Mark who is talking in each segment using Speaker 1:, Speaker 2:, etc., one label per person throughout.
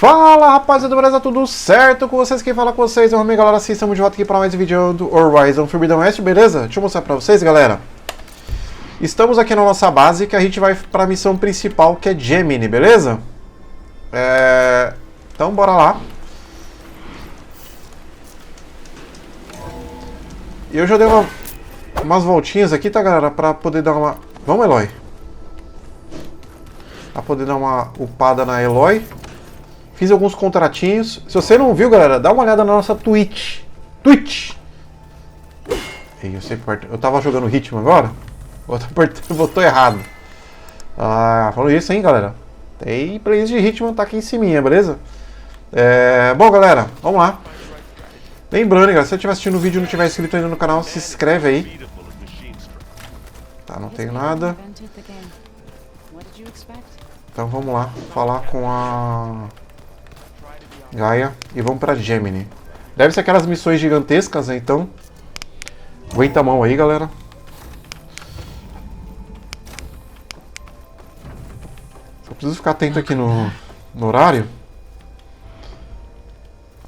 Speaker 1: Fala rapaziada do Brasil, tudo certo com vocês? Quem fala com vocês é o amigo, galera, assim, estamos de volta aqui para mais um vídeo do Horizon Forbidden West, beleza? Deixa eu mostrar para vocês, galera. Estamos aqui na nossa base, que a gente vai para a missão principal, que é GEMINI, beleza? Então bora lá. E eu já dei umas voltinhas aqui, tá, galera? Para poder dar uma... Vamos, Aloy? Para poder dar uma upada na Aloy. Fiz alguns contratinhos. Se você não viu, galera, dá uma olhada na nossa Twitch. Eu tava jogando ritmo agora. Botou errado. Falou isso, hein, galera. Tem playlist de ritmo, tá aqui em cima, beleza? Bom, galera, vamos lá. Lembrando, galera, se você estiver assistindo o vídeo e não estiver inscrito ainda no canal, se inscreve aí. Tá, não tem nada. Então vamos lá, falar com a Gaia e vamos pra GEMINI. Deve ser aquelas missões gigantescas, né? Então aguenta a mão aí, galera. Só preciso ficar atento aqui no horário.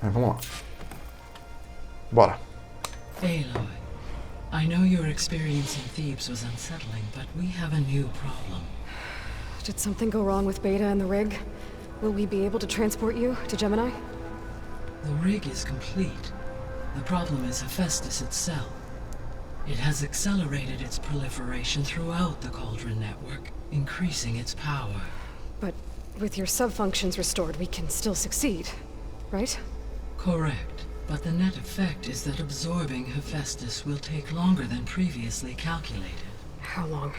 Speaker 1: Aí, vamos lá. Bora.
Speaker 2: Aloy, I know your experience in Thebes was unsettling, but we have a new problem.
Speaker 3: Did something go wrong with Beta and the rig? Will we be able to transport you to Gemini?
Speaker 2: The rig is complete. The problem is Hephaestus itself. It has accelerated its proliferation throughout the Cauldron network, increasing its power.
Speaker 3: But with your sub-functions restored, we can still succeed, right?
Speaker 2: Correct. But the net effect is that absorbing Hephaestus will take longer than previously calculated.
Speaker 3: How long?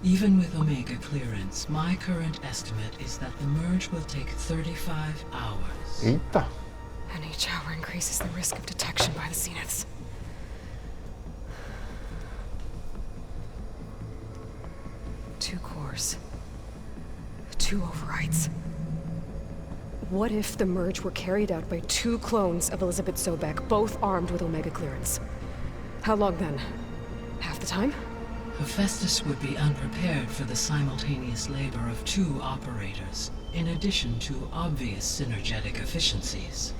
Speaker 2: Even with Omega clearance, my current estimate is that the merge will take 35 hours.
Speaker 1: Eita.
Speaker 3: And each hour increases the risk of detection by the Zeniths. Two cores. Two overrides. What if the merge were carried out by two clones of Elizabeth Sobek, both armed with Omega clearance? How long then? Half the time?
Speaker 2: Hephaestus would be unprepared for the simultaneous labor of two operators, in addition to obvious synergetic efficiencies.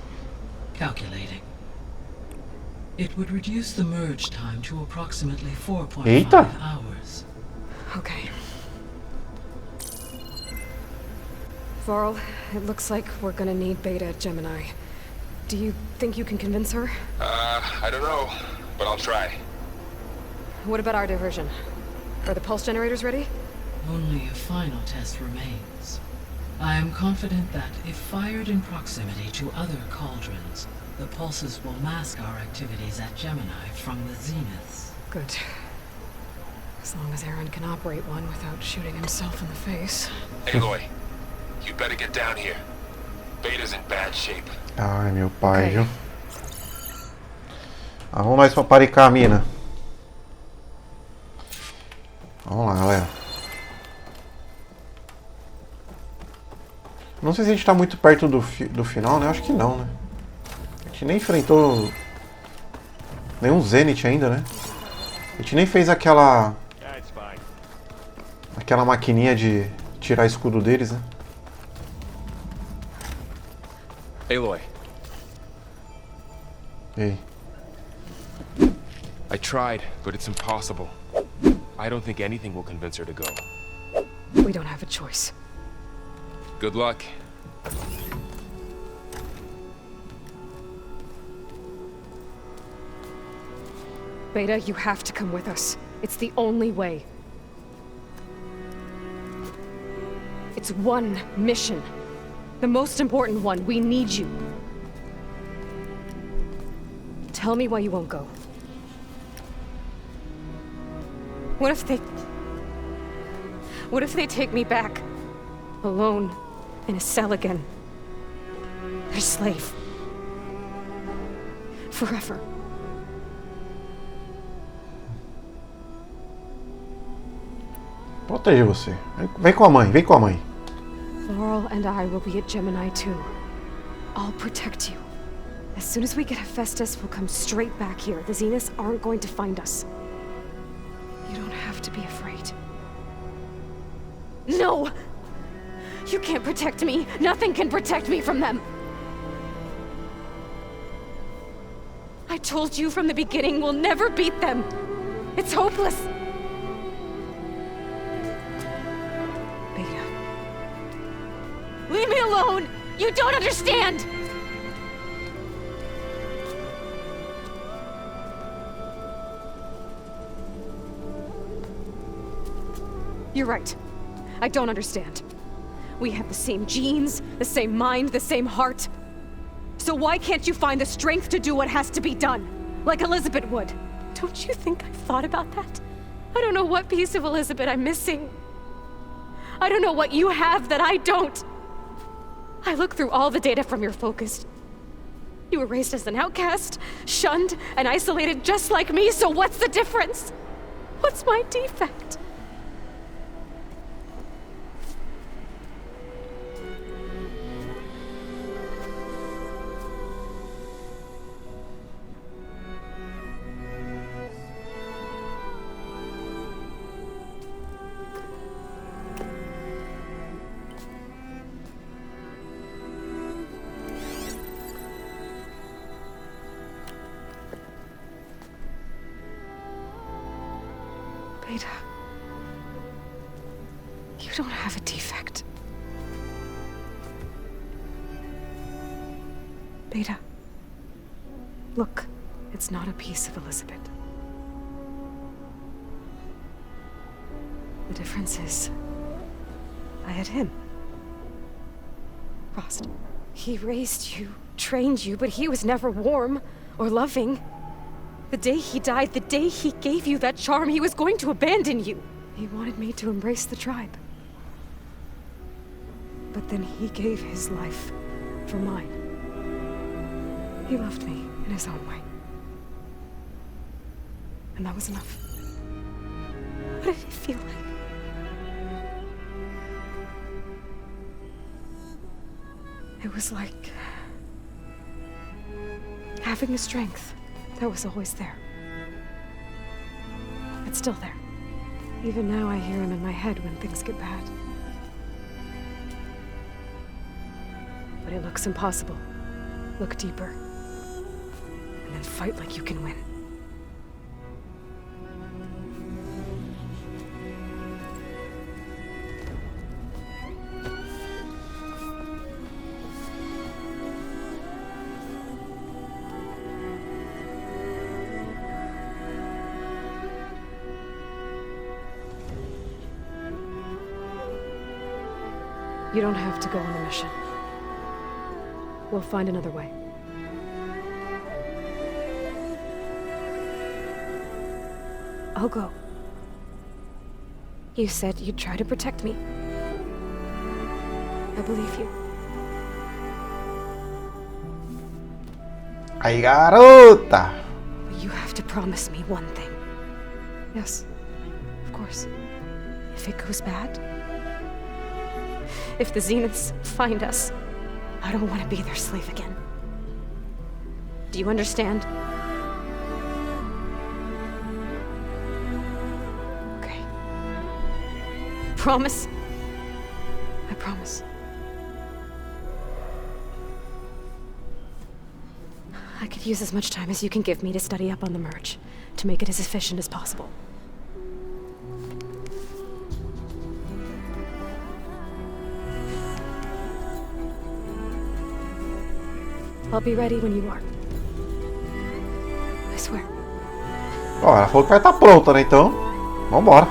Speaker 2: Calculating. It would reduce the merge time to approximately 4.5 hours.
Speaker 3: Okay. Varl, it looks like we're gonna need Beta at Gemini. Do you think you can convince her?
Speaker 4: I don't know, but I'll try.
Speaker 3: What about our diversion? Are the pulse generators ready?
Speaker 2: Only a final test remains. I am confident that, if fired in proximity to other cauldrons, the pulses will mask our activities at Gemini from the Zeniths.
Speaker 3: Good. As long as Aaron can operate one without shooting himself in the face.
Speaker 4: Aloy, you better get down here. Beta's in bad shape.
Speaker 1: Ai, meu pai, viu? Vamos nós pra paricar a mina. Vamos lá, galera. Não sei se a gente tá muito perto do final, né? Acho que não, né? A gente nem enfrentou nenhum Zenith ainda, né? A gente nem fez aquela maquininha de tirar escudo deles, né?
Speaker 4: Aloy.
Speaker 1: Ei.
Speaker 4: I tried, but it's impossible. I don't think anything will convince her to go.
Speaker 3: We don't have a choice.
Speaker 4: Good luck.
Speaker 3: Beta, you have to come with us. It's the only way. It's one mission. The most important one. We need you. Tell me why you won't go. What if they take me back? Alone, in a cell again. A slave. Forever.
Speaker 1: Protege você. Vem com a mãe, vem com a mãe.
Speaker 3: Laurel and I will be at Gemini too. I'll protect you. As soon as we get Hephaestus, we'll come straight back here. The Zeniths aren't going to find us. You don't have to be afraid. No! You can't protect me. Nothing can protect me from them. I told you from the beginning we'll never beat them. It's hopeless. Beta. Leave me alone! You don't understand! You're right. I don't understand. We have the same genes, the same mind, the same heart. So why can't you find the strength to do what has to be done? Like Elizabeth would. Don't you think I've thought about that? I don't know what piece of Elizabeth I'm missing. I don't know what you have that I don't. I look through all the data from your focus. You were raised as an outcast, shunned, and isolated just like me, so what's the difference? What's my defect? Beta, you don't have a defect. Beta, look, it's not a piece of Elizabeth. The difference is, I had him. Frost. He raised you, trained you, but he was never warm or loving. The day he died, the day he gave you that charm, he was going to abandon you. He wanted me to embrace the tribe. But then he gave his life for mine. He loved me in his own way. And that was enough. What did it feel like? It was like having a strength that was always there. It's still there. Even now I hear him in my head when things get bad. But it looks impossible. Look deeper. And then fight like you can win. You don't have to go on the mission. We'll find another way. I'll go. You said you'd try to protect me. I believe you.
Speaker 1: Aí, garota!
Speaker 3: But you have to promise me one thing. Yes, of course. If it goes bad, if the Zeniths find us, I don't want to be their slave again. Do you understand? Okay. Promise? I promise. I could use as much time as you can give me to study up on the merge, to make it as efficient as possible. I'll be ready when you are. I swear.
Speaker 1: Ó, ela falou que vai estar pronta, né? Então, vambora.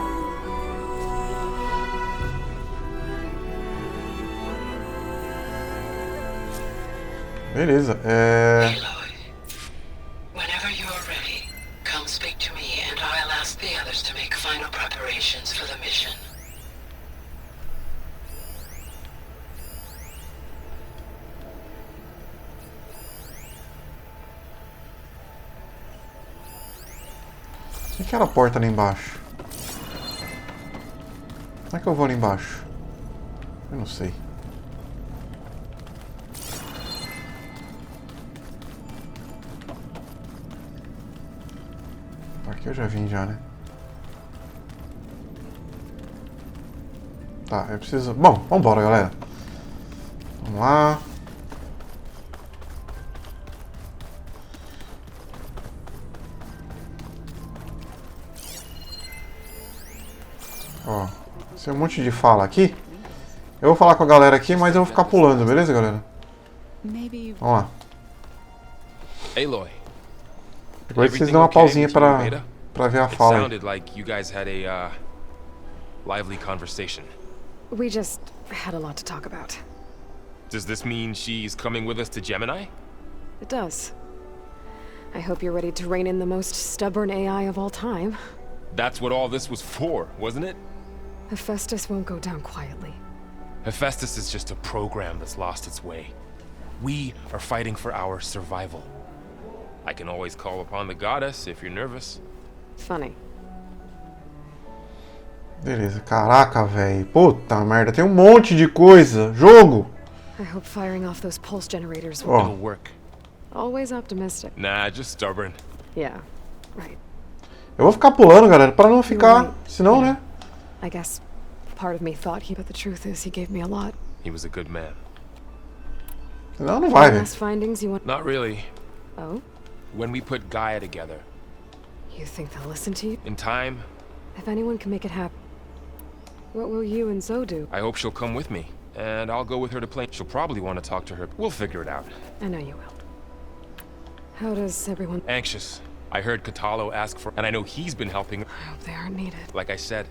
Speaker 1: Beleza,
Speaker 2: Aloy, whenever you're ready, come speak to me and I'll ask the others to make final preparations for the mission.
Speaker 1: O que era a porta ali embaixo? Como é que eu vou ali embaixo? Eu não sei. Aqui eu já vim já, né? Tá, eu preciso... Bom, vambora, galera. Vamos lá. Ó, esse é um monte de fala aqui. Eu vou falar com a galera aqui, mas eu vou ficar pulando, beleza, galera? Vamos lá.
Speaker 4: Aloy.
Speaker 1: Depois vocês dão uma pausinha pra ver a fala aí.
Speaker 4: Sounded like you guys had a lively conversation.
Speaker 3: We just had a lot to talk about.
Speaker 4: Does this mean she's coming with us to Gemini?
Speaker 3: It does. I hope you're ready to rein in the most stubborn AI of all time.
Speaker 4: That's what all this was for, wasn't it?
Speaker 3: Hephaestus won't go down quietly.
Speaker 4: Hephaestus is just a program that's lost its way. We are fighting for our survival. I can always call upon the goddess if you're nervous.
Speaker 3: Funny.
Speaker 1: Beleza, caraca, velho. Puta merda, tem um monte de coisa. Jogo!
Speaker 3: I hope firing off those pulse generators will...
Speaker 1: Ó,
Speaker 4: It'll work.
Speaker 3: Always optimistic.
Speaker 4: Nah, just stubborn.
Speaker 3: Yeah, right.
Speaker 1: eu vou ficar pulando, galera, pra não ficar... Senão, né?
Speaker 3: I guess part of me thought he... But the truth is, he gave me a lot.
Speaker 4: He was a good man.
Speaker 1: Senão não vai, velho.
Speaker 3: Last findings you want...
Speaker 4: Not really.
Speaker 3: Oh?
Speaker 4: When we put Gaia together,
Speaker 3: You think they'll listen to you?
Speaker 4: in time,
Speaker 3: If anyone can make it happen, what will you and Zoe do?
Speaker 4: I hope she'll come with me. And I'll go with her to play. She'll probably want to talk to her. We'll figure it out.
Speaker 3: I know you will. How does everyone...
Speaker 4: Anxious. I heard Catalo ask for... And I know he's been helping.
Speaker 3: I hope they aren't needed.
Speaker 4: Like I said.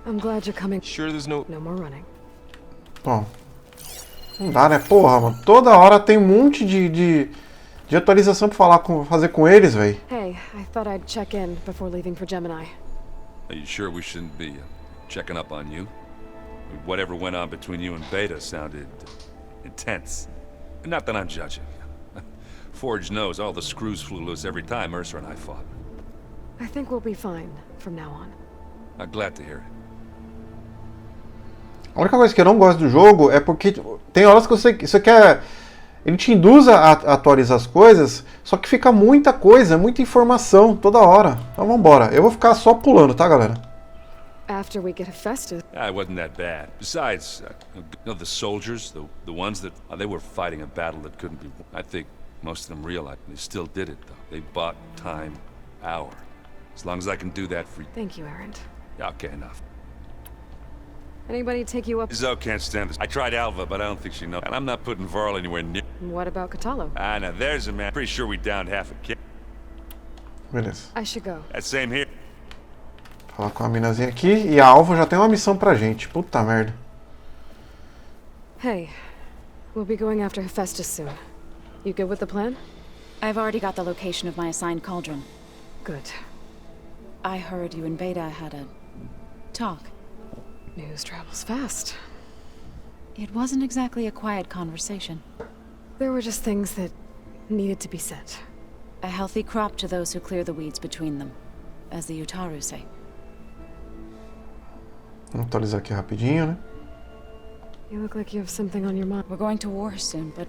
Speaker 3: I'm glad you're coming.
Speaker 4: Sure there's no...
Speaker 3: No more running.
Speaker 1: Bom. Não dá, né? Porra, mano. Toda hora tem um monte de atualização pra fazer com eles, velho.
Speaker 3: Hey, I thought I'd check in before leaving for Gemini.
Speaker 5: Are you sure we shouldn't be checking up on you? Whatever went on between you and Beta sounded intense. Not that I'm judging. Forge knows all the screws flew loose every time Mercer and I fought.
Speaker 3: I think we'll be fine from now on.
Speaker 5: I'm glad to hear it.
Speaker 1: A única coisa que eu não gosto do jogo é porque tem horas que você quer... Ele te induz a atualizar as coisas, só que fica muita coisa, muita informação toda hora. Então vambora. Eu vou ficar só pulando, tá, galera?
Speaker 3: After we get Hephaestus...
Speaker 5: It wasn't that bad. Besides, the soldiers, the ones that... they were fighting a battle that couldn't be... I think most of them realized they still did it, though. They bought time, hour. As long as I can do that for you.
Speaker 3: Thank you, Erend.
Speaker 5: Okay, enough.
Speaker 3: Anybody take you up?
Speaker 5: Zoe can't stand this. I tried Alva, but I don't think she knows. And I'm not putting Varl anywhere near...
Speaker 3: What about Catalo?
Speaker 5: Ah, now there's a man. Pretty sure we downed half a kid.
Speaker 1: Beleza.
Speaker 3: I should go.
Speaker 5: That same here.
Speaker 1: Falar com a minazinha aqui. E a Alva já tem uma missão pra gente. Puta merda.
Speaker 3: Hey, we'll be going after Hephaestus soon. You good with the plan?
Speaker 6: I've already got the location of my assigned cauldron.
Speaker 3: Good.
Speaker 6: I heard you and Beta had a talk.
Speaker 3: News travels fast.
Speaker 6: It wasn't exactly a quiet conversation.
Speaker 3: There were just things that needed to be said.
Speaker 6: A healthy crop to those who clear the weeds between them, as the Utaru say.
Speaker 1: Vamos atualizar aqui rapidinho, né?
Speaker 3: You look like you have something on your mind.
Speaker 6: We're going to war soon, but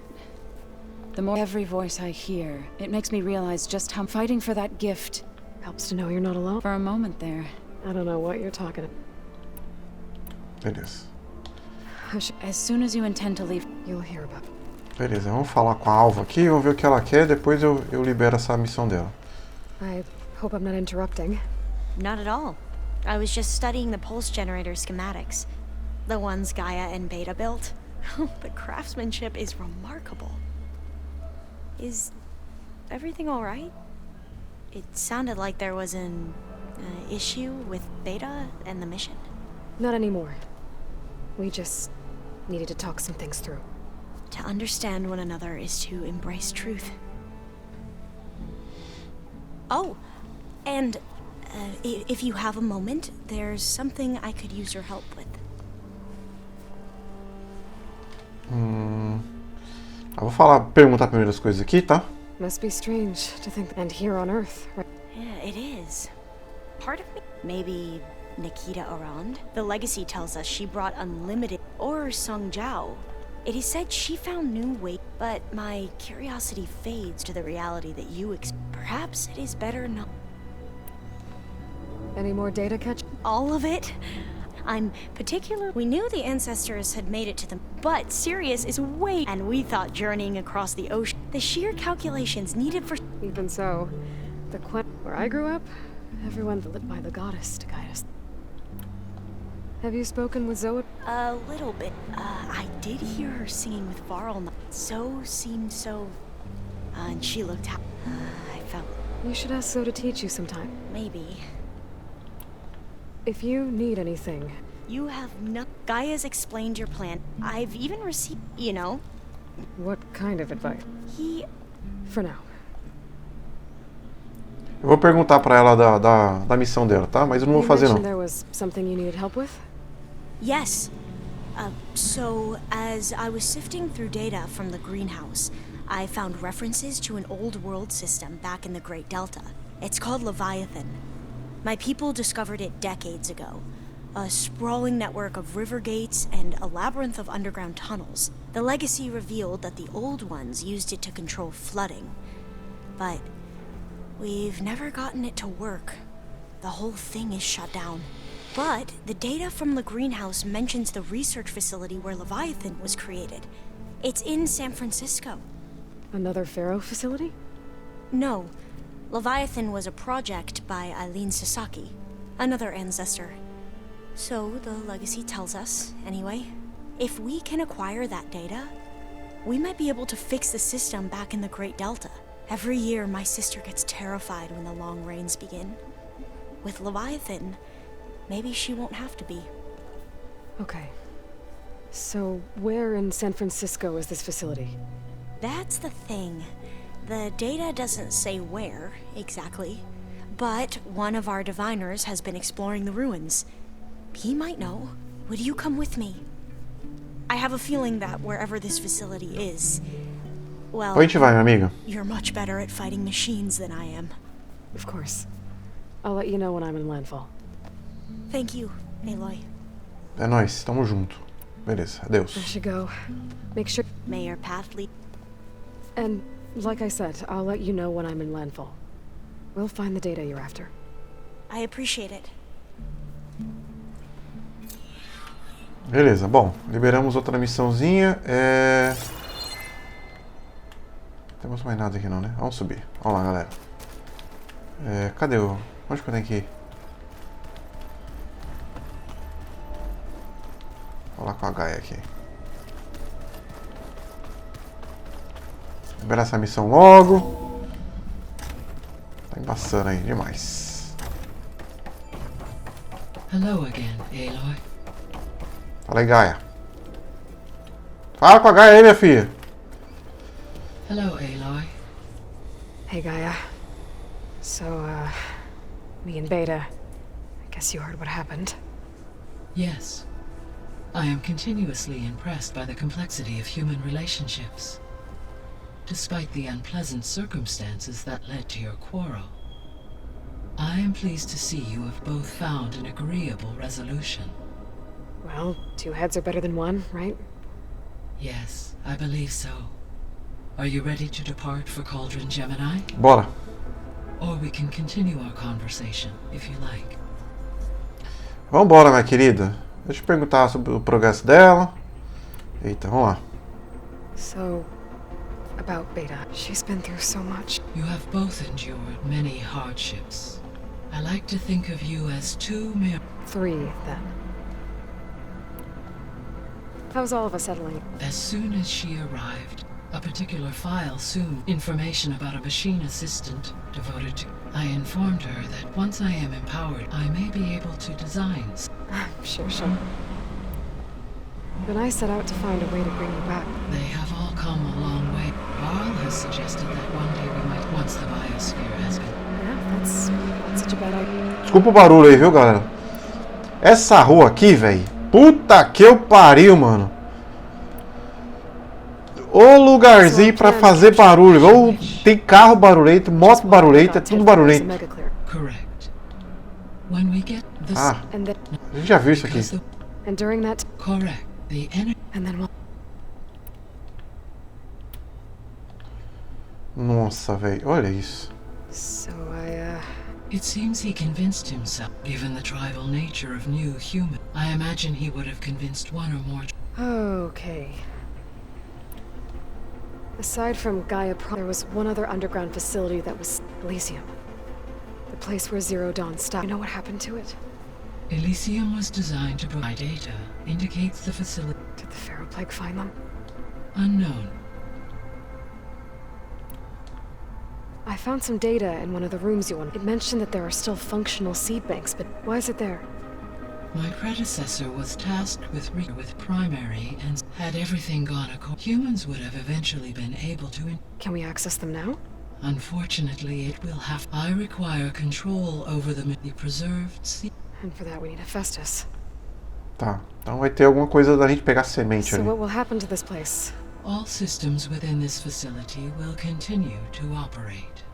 Speaker 6: the more every voice I hear, it makes me realize just how fighting for that gift.
Speaker 3: Helps to know you're not alone.
Speaker 6: For a moment there.
Speaker 3: I don't know what you're talking about.
Speaker 1: Beleza.
Speaker 6: As soon as you intend to leave,
Speaker 3: You'll hear about it.
Speaker 1: Beleza, vamos falar com a Alva aqui, vamos ver o que ela quer, depois eu libero essa missão dela.
Speaker 3: I hope I'm not interrupting.
Speaker 7: Not at all. I was just studying the pulse generator schematics. The ones Gaia and Beta built. The craftsmanship is remarkable. Is everything alright? It sounded like there was an issue with Beta and the mission.
Speaker 3: Not anymore. We just needed to talk some things through.
Speaker 7: To understand one another is to embrace truth. Oh, and if you have a moment, there's something I could use your help with.
Speaker 1: Eu vou perguntar primeiro as coisas aqui, tá?
Speaker 3: Must be strange to think... And here on Earth, right?
Speaker 7: Yeah, it is. Part of me... Maybe Nikita around? The legacy tells us she brought unlimited... Or Sung Jiao. It is said she found new ways, but my curiosity fades to the reality that you perhaps it is better not...
Speaker 3: Any more data catch?
Speaker 7: All of it? I'm particular. We knew the ancestors had made it to them, but Sirius is way. And we thought journeying across the ocean, the sheer calculations needed for.
Speaker 3: Even so, where I grew up, everyone lit by the goddess to guide us. Have you spoken with Zoe?
Speaker 7: A little bit. I did hear her singing with Varl. Seemed so. And she looked I felt.
Speaker 3: You should ask Zoe to teach you sometime.
Speaker 7: Maybe.
Speaker 3: If you need anything.
Speaker 7: You have no. Gaia's explained your plan. I've even received. You know.
Speaker 3: What kind of advice?
Speaker 7: For
Speaker 3: now.
Speaker 1: Eu vou perguntar pra ela da missão dela, tá? Mas eu não vou fazer não.
Speaker 3: There was something you needed help with?
Speaker 7: Yes. So, as I was sifting through data from the greenhouse, I found references to an old world system back in the Great Delta. It's called Leviathan. My people discovered it decades ago. A sprawling network of river gates and a labyrinth of underground tunnels. The legacy revealed that the old ones used it to control flooding. But we've never gotten it to work. The whole thing is shut down. But the data from the greenhouse mentions the research facility where Leviathan was created. It's in San Francisco.
Speaker 3: Another Pharaoh facility?
Speaker 7: No. Leviathan was a project by Eileen Sasaki, another ancestor. So the legacy tells us, anyway, if we can acquire that data, we might be able to fix the system back in the Great Delta. Every year, my sister gets terrified when the long rains begin. With Leviathan, maybe she won't have to be.
Speaker 3: Okay. So, where in San Francisco is this facility?
Speaker 7: That's the thing. The data doesn't say where, exactly. But one of our diviners has been exploring the ruins. He might know. Would you come with me? I have a feeling that wherever this facility is, well,
Speaker 1: Onde a gente vai, minha amiga?
Speaker 7: You're much better at fighting machines than I am.
Speaker 3: Of course. I'll let you know when I'm in landfall.
Speaker 7: Thank you, Aloy.
Speaker 1: É nóis, tamo junto. Beleza, adeus.
Speaker 3: I should go. Make sure.
Speaker 7: May your path lead.
Speaker 3: And, like I said, I'll let you know when I'm in landfall. We'll find the data you're after.
Speaker 7: I appreciate it.
Speaker 1: Beleza, bom, liberamos outra missãozinha. Temos mais nada aqui não, né? Vamos subir. Vamos lá, galera. Cadê o... Onde que eu tenho que ir? Vou lá com a Gaia aqui. Liberar essa missão logo. Tá embaçando aí demais.
Speaker 2: Hello again, Aloy.
Speaker 1: Fala aí, Gaia. Fala com a Gaia aí, minha filha.
Speaker 2: Hello, Aloy.
Speaker 3: Hey, Gaia. So, me and Beta, I guess you heard what happened.
Speaker 2: Yes. I am continuously impressed by the complexity of human relationships. Despite the unpleasant circumstances that led to your quarrel, I am pleased to see you have both found an agreeable resolution.
Speaker 3: Well, two heads are better than one, right?
Speaker 2: Yes, I believe so. Are you ready to depart for Cauldron Gemini?
Speaker 1: Bora.
Speaker 2: Or we can continue our conversation, if you like.
Speaker 1: Vambora, minha querida. Deixa eu perguntar sobre o progresso dela. Eita, vamos lá.
Speaker 3: So, about Beta. She's been through so much.
Speaker 2: You have both endured many hardships. I like to think of you as two mere...
Speaker 3: 3, then. How's all of us settling?
Speaker 2: As soon as she arrived, a particular file soon information about a machine assistant devoted to... I informed her that once I am empowered, I may be able to design...
Speaker 3: Sure. Then I set out to find a way to bring you back.
Speaker 2: They have all come a long way. Varl has suggested that one day we might, once the biosphere has been...
Speaker 3: Yeah, that's not such a bad idea.
Speaker 1: Desculpa o barulho aí, viu, galera? Essa rua aqui, velho. Puta que eu pariu, mano. O lugarzinho pra fazer barulho. Ou tem carro barulhento, moto barulhenta, é tudo barulhento.
Speaker 2: Correct. When we get the...
Speaker 1: Ah, a gente já viu isso aqui.
Speaker 3: And during that...
Speaker 2: Correct. The energy...
Speaker 3: And then we'll...
Speaker 1: Nossa, velho. Olha isso.
Speaker 3: So
Speaker 2: It seems he convinced himself, given the tribal nature of new human. I imagine he would have convinced one or more.
Speaker 3: Okay. Aside from Gaia, there was one other underground facility that was Elysium. The place where Zero Dawn stopped. You know what happened to it?
Speaker 2: Elysium was designed to provide data, indicates the facility.
Speaker 3: Did the Pharaoh Plague find them?
Speaker 2: Unknown.
Speaker 3: I found some data in one of the rooms you wanted. It mentioned that there are still functional seed banks, but why is it there?
Speaker 2: My predecessor was tasked with primary, and had everything gone according, humans would have eventually been able to.
Speaker 3: Can we access them now?
Speaker 2: Unfortunately, it will have. I require control over the preserved seed.
Speaker 3: And for that we need Hephaestus.
Speaker 1: Tá, então vai ter alguma coisa da gente pegar semente
Speaker 3: So
Speaker 1: ali.
Speaker 3: what will happen to this place?
Speaker 2: All systems within this facility will continue to operate.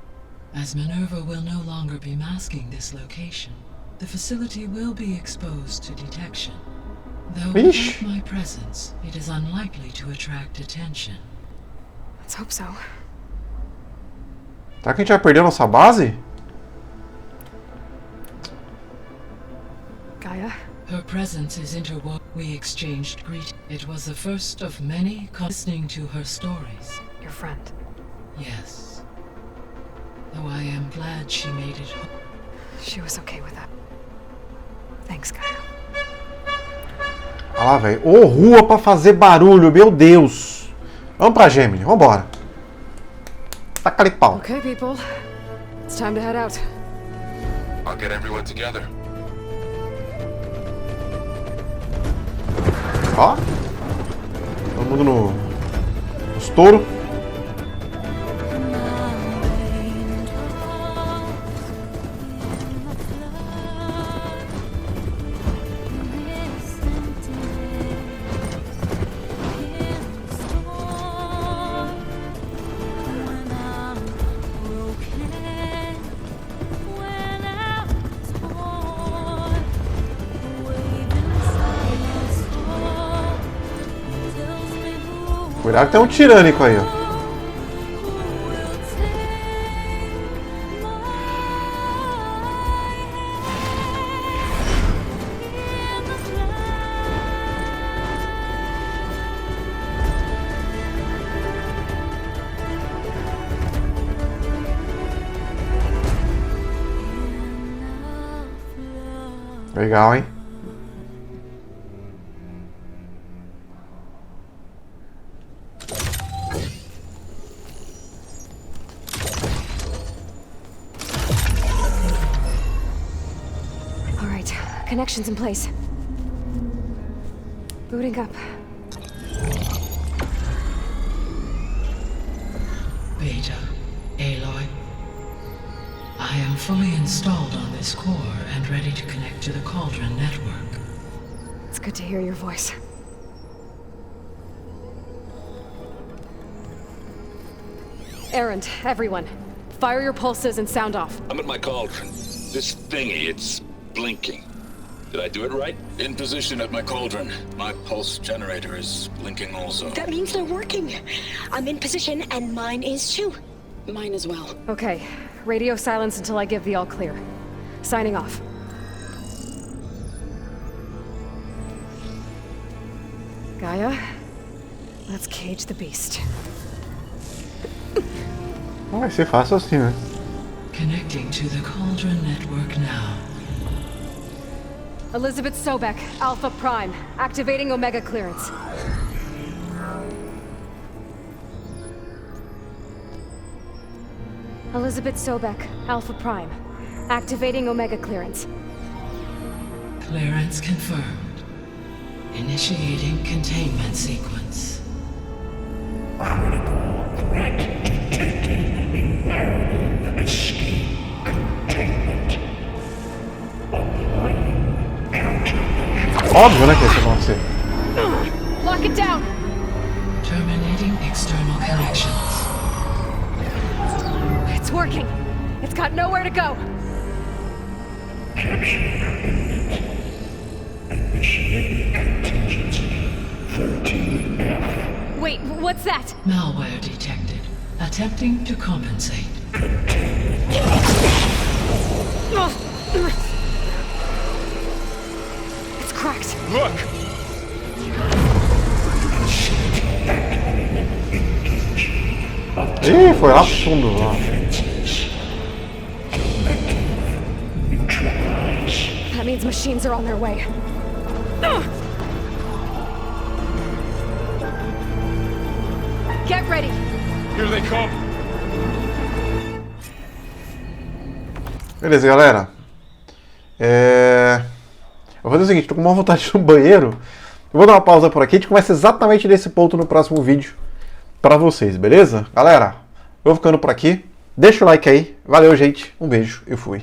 Speaker 2: As Minerva will no longer be masking this location, the facility will be exposed to detection. Though
Speaker 1: Eesh.
Speaker 2: without my presence, it is unlikely to attract attention.
Speaker 3: Let's hope so.
Speaker 1: Será que a gente vai perder a nossa base?
Speaker 3: Gaia?
Speaker 2: Her presence is interwoven. We exchanged greetings. It was the first of many listening to her stories.
Speaker 3: Your friend.
Speaker 2: Yes. Though I am glad she made it home.
Speaker 3: She was okay with that. Thanks, Gaia.
Speaker 1: Ah lá, velho. Ô, rua pra fazer barulho, meu Deus. Vamos pra Gemini, vambora. Taca ali pau.
Speaker 3: Okay, people. It's time to head out.
Speaker 4: I'll get everyone together.
Speaker 1: Ó. Todo mundo no estouro. Cuidado que tem um tirânico aí, ó. Legal, hein?
Speaker 3: All right, connections in place. Booting up.
Speaker 2: Beta, Aloy. I am fully installed on this core and ready to connect to the Cauldron network.
Speaker 3: It's good to hear your voice. Errand, everyone. Fire your pulses and sound off.
Speaker 8: I'm at my cauldron. This thingy, it's blinking. Did I do it right? In position at my cauldron. My pulse generator is blinking also.
Speaker 9: That means they're working. I'm in position and mine is too.
Speaker 6: Mine as well.
Speaker 3: Okay, radio silence until I give the all clear. Signing off. Gaia, let's cage the beast.
Speaker 1: Não vai ser fácil assim, né?
Speaker 2: Connecting to the Cauldron network now.
Speaker 3: Elizabeth Sobek, Alpha Prime, activating Omega clearance. Elizabeth Sobek, Alpha Prime, activating Omega clearance.
Speaker 2: Clearance confirmed. Initiating containment sequence.
Speaker 1: Óbvio, né, que isso vai acontecer.
Speaker 3: Lock it down!
Speaker 2: Terminating external connections.
Speaker 3: It's working. It's got nowhere to go. Wait, what's that?
Speaker 2: Malware detected. Attempting to compensate.
Speaker 3: It's cracked.
Speaker 4: Look!
Speaker 1: Ih, foi lá pro fundo. Lá.
Speaker 3: That means machines are on their way. Get ready.
Speaker 4: Here they come!
Speaker 1: Beleza, galera. Eu vou fazer o seguinte, tô com uma vontade de ir no banheiro. Eu vou dar uma pausa por aqui, a gente começa exatamente nesse ponto no próximo vídeo pra vocês, beleza? Galera, eu vou ficando por aqui. Deixa o like aí. Valeu, gente. Um beijo. Eu fui.